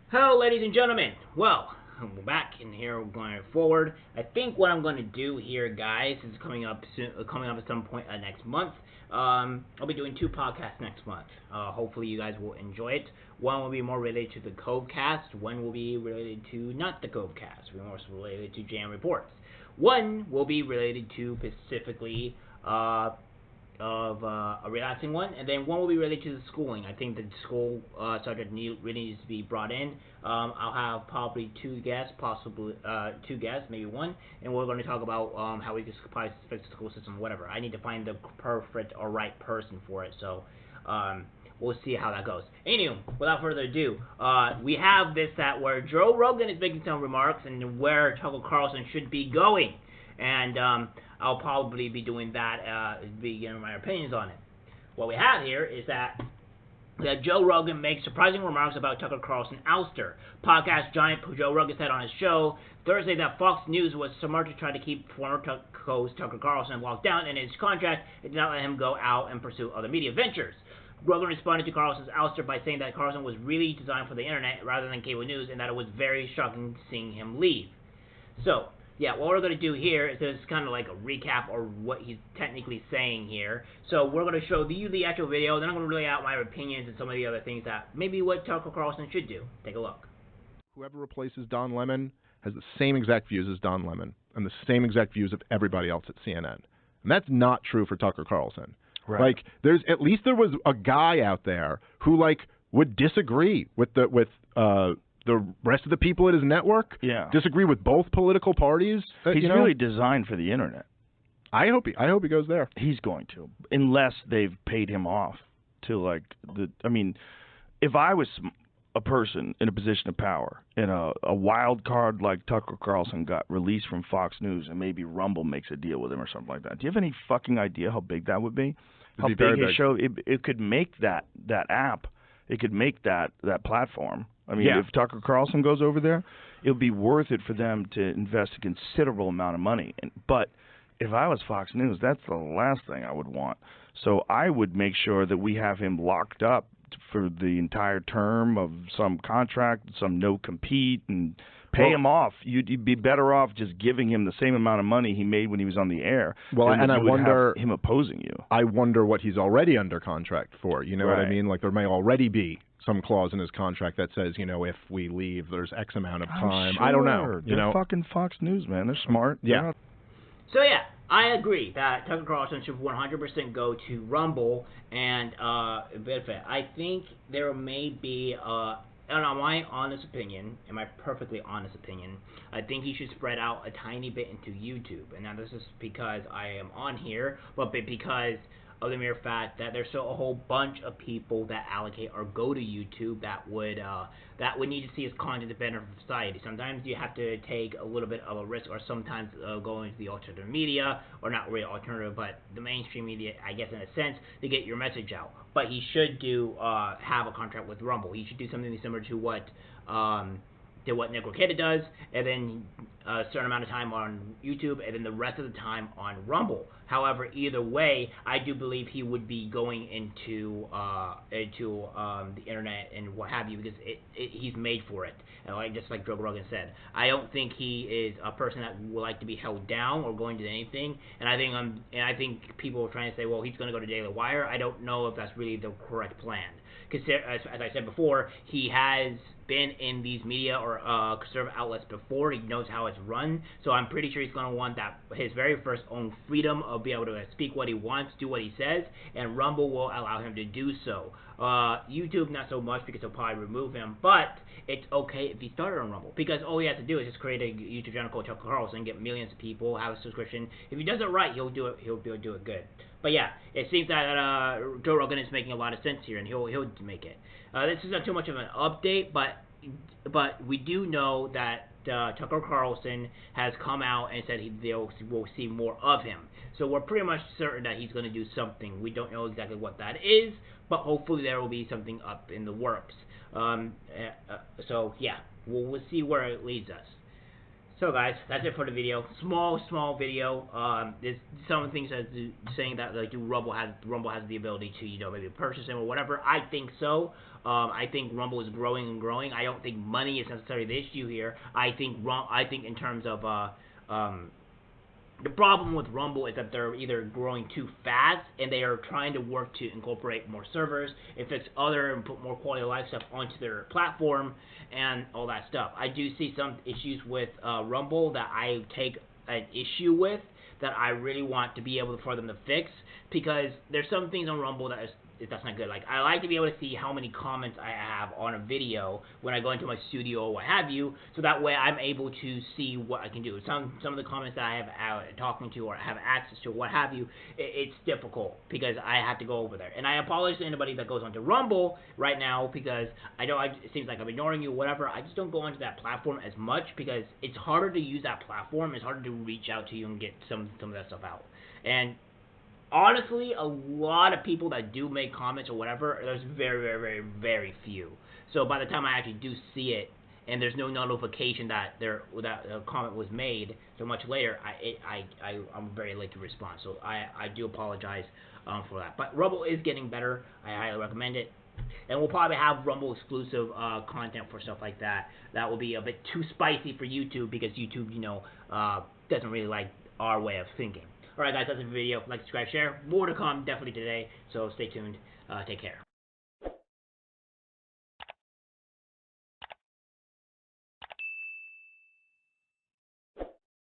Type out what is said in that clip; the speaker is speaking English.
Hello, ladies and gentlemen. Well, we're back in here. We're going forward. I think what I'm going to do here, guys, is coming up soon, coming up at some point next month. I'll be doing 2 podcasts next month. Hopefully, you guys will enjoy it. One will be more related to the Covecast. One will be related to not the Covecast. More related to Jam Reports. One will be related to specifically a relaxing one, and then one will be related to the schooling. I think the school subject really needs to be brought in. I'll have probably 2 guests, possibly 2 guests, maybe 1, and we're going to talk about how we can probably fix the school system, whatever. I need to find the perfect or right person for it, so we'll see how that goes. Anyway, without further ado, we have this that where Joe Rogan is making some remarks and where Tucker Carlson should be going, and I'll probably be doing that, be giving my opinions on it. What we have here is that Joe Rogan makes surprising remarks about Tucker Carlson ouster. Podcast giant Joe Rogan said on his show Thursday that Fox News was smart to try to keep former host Tucker Carlson locked down in his contract and did not let him go out and pursue other media ventures. Rogan responded to Carlson's ouster by saying that Carlson was really designed for the internet rather than cable news, and that it was very shocking seeing him leave. So, yeah, what we're going to do here is just kind of like a recap or what he's technically saying here. So we're going to show you the actual video, then I'm going to lay out my opinions and some of the other things that maybe what Tucker Carlson should do. Take a look. Whoever replaces Don Lemon has the same exact views as Don Lemon and the same exact views of everybody else at CNN. And that's not true for Tucker Carlson. Right. Like, at least there was a guy out there who, like, would disagree with the rest of the people at his network, disagree with both political parties. He's really designed for the internet. I hope he goes there. He's going to, unless they've paid him off to I mean, if I was a person in a position of power and a wild card like Tucker Carlson got released from Fox News and maybe Rumble makes a deal with him or something like that, do you have any fucking idea how big that would be? How big his show? It could make that app. It could make that platform. I mean, if Tucker Carlson goes over there, it'll be worth it for them to invest a considerable amount of money. But if I was Fox News, that's the last thing I would want. So I would make sure that we have him locked up for the entire term of some contract, some no-compete, and pay him off. You'd be better off just giving him the same amount of money he made when he was on the air. Well, and I wonder him opposing you. I wonder what he's already under contract for. You know what I mean? Like, there may already be some clause in his contract that says, if we leave, there's X amount of time. Sure. I don't know. They're fucking Fox News, man. They're smart. Yeah. So yeah, I agree that Tucker Carlson should 100% go to Rumble and benefit. I think there may be, and on my honest opinion, in my perfectly honest opinion, I think he should spread out a tiny bit into YouTube. And now this is because I am on here, but because of the mere fact that there's still a whole bunch of people that allocate or go to YouTube that would need to see his content to benefit society. Sometimes you have to take a little bit of a risk, or sometimes go into the alternative media, or not really alternative, but the mainstream media, I guess, in a sense, to get your message out. But he should have a contract with Rumble. He should do something similar to what Nick Rocada does, and then a certain amount of time on YouTube, and then the rest of the time on Rumble. However, either way, I do believe he would be going into the internet and what have you, because he's made for it. And just like Joe Rogan said, I don't think he is a person that would like to be held down or going to anything. And I think people are trying to say, well, he's going to go to Daily Wire. I don't know if that's really the correct plan. Because as I said before, he has been in these media or conservative outlets before. He knows how it's run, so I'm pretty sure he's going to want his very first own freedom of being able to speak what he wants, do what he says, and Rumble will allow him to do so. YouTube, not so much, because he'll probably remove him, but it's okay if he started on Rumble, because all he has to do is just create a YouTube channel called Tucker Carlson, get millions of people, have a subscription. If he does it right, he'll do it good. But yeah, it seems that Joe Rogan is making a lot of sense here, and he'll make it. This is not too much of an update, but we do know that Tucker Carlson has come out and said we'll see more of him. So we're pretty much certain that he's going to do something. We don't know exactly what that is, but hopefully there will be something up in the works. So yeah, we'll see where it leads us. So guys, that's it for the video. Small video. There's some things that saying that Rumble has the ability to maybe purchase him or whatever. I think so. I think Rumble is growing and growing. I don't think money is necessarily the issue here. I think in terms of the problem with Rumble is that they're either growing too fast and they are trying to work to incorporate more servers and fix other and put more quality of life stuff onto their platform and all that stuff. I do see some issues with Rumble that I take an issue with that I really want to be able for them to fix, because there's some things on Rumble that's not good. Like, I like to be able to see how many comments I have on a video when I go into my studio or what have you, so that way I'm able to see what I can do. Some of the comments that I have out talking to or have access to, what have you, it's difficult because I have to go over there. And I apologize to anybody that goes onto Rumble right now, because I know it seems like I'm ignoring you, whatever. I just don't go onto that platform as much because it's harder to use that platform. It's harder to reach out to you and get some of that stuff out. And honestly, a lot of people that do make comments or whatever, there's very, very, very, very few. So by the time I actually do see it, and there's no notification that a comment was made so much later, I'm very late to respond. So I do apologize for that. But Rumble is getting better. I highly recommend it. And we'll probably have Rumble exclusive content for stuff like that. That will be a bit too spicy for YouTube, because YouTube, doesn't really like our way of thinking. Alright guys, that's the video. Like, subscribe, share. More to come definitely today, so stay tuned. Take care.